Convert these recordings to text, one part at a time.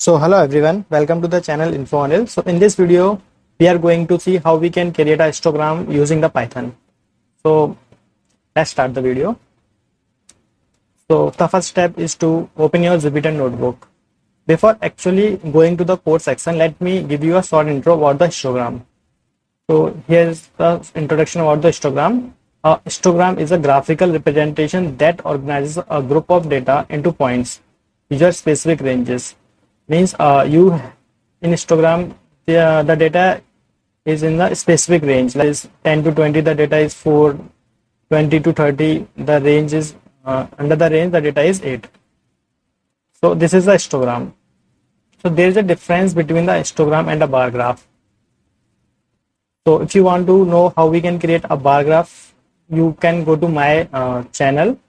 So hello everyone, welcome to the channel Infoanil. So in this video, we are going to see how we can create a histogram using the Python. So let's start the video. So the first step is to open your Jupyter notebook. Before actually going to the code section, let me give you a short intro about the histogram. So here's the introduction about the histogram. A histogram is a graphical representation that organizes a group of data into points, which are specific ranges. Means you in histogram the data is in the specific range, like 10 to 20 the data is 4, 20 to 30 the range is under the range the data is 8. So this is the histogram. So there is a difference between the histogram and a bar graph. So if you want to know how we can create a bar graph, you can go to my channel,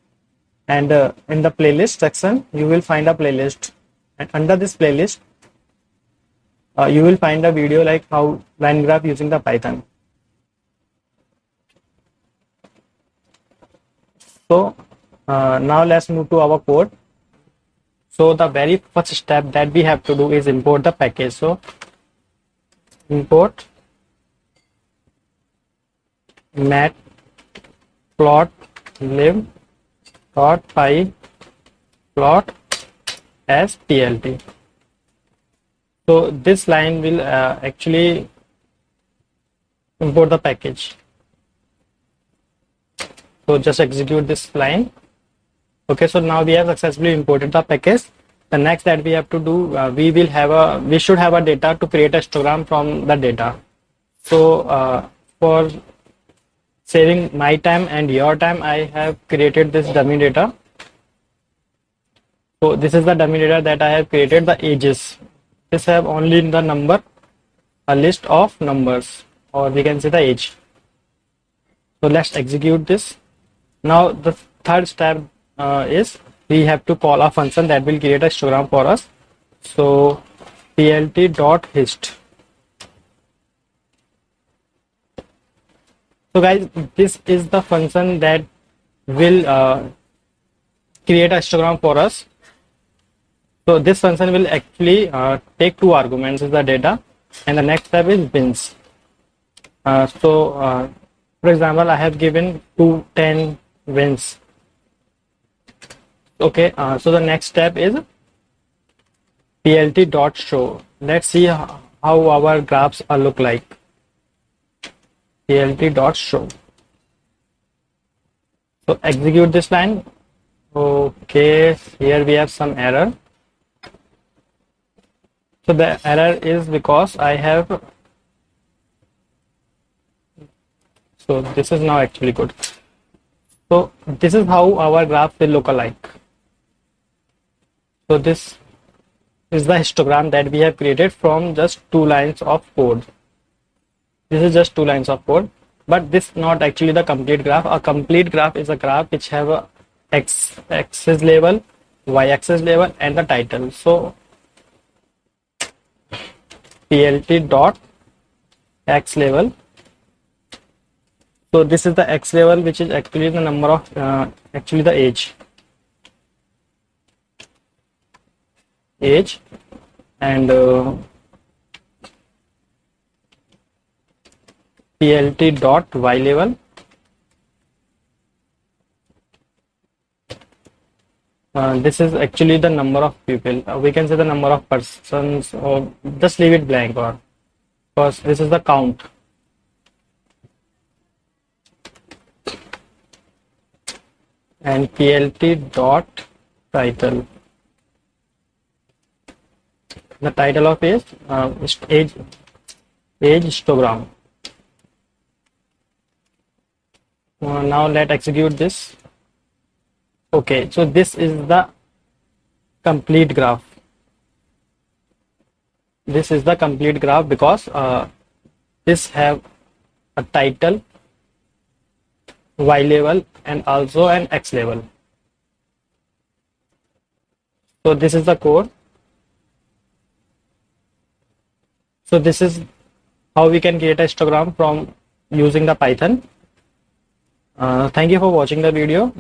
and in the playlist section you will find a playlist, and under this playlist you will find a video like how line graph using the Python. So now let's move to our code. So the very first step that we have to do is import the package. So import matplotlib.pyplot as plt. So this line will actually import the package. So just execute this line. Okay, so now we have successfully imported the package. The next that we have to do, we should have a data to create a histogram from the data. So for saving my time and your time, I have created this dummy data. So this is the dummy data that I have created. The ages, this have only the number, a list of numbers, or we can say the age. So let's execute this. Now the third step is we have to call a function that will create a histogram for us. So plt.hist. So guys, this is the function that will create a histogram for us. So this function will actually take two arguments as the data, and the next step is bins. For example, I have given 10 wins. Okay, so the next step is plt.show. Let's see how our graphs look like. plt.show. So execute this line. Okay, here we have some error. So the error is because I have, so this is now actually good. So this is how our graph will look alike. So this is the histogram that we have created from just 2 lines of code. This is just 2 lines of code, but this is not actually the complete graph. A complete graph is a graph which have a x-axis label, y-axis label, and the title. So plt.x label. So this is the x label, which is actually the number of actually the age, and plt.y label. This is actually the number of people. We can say the number of persons, or just leave it blank, or because this is the count. And plt.title. The title of is age histogram. Now let's execute this. Okay, so this is the complete graph. This is the complete graph because this have a title, y label, and also an x label. So this is the code. So this is how we can create a histogram from using the Python. Thank you for watching the video.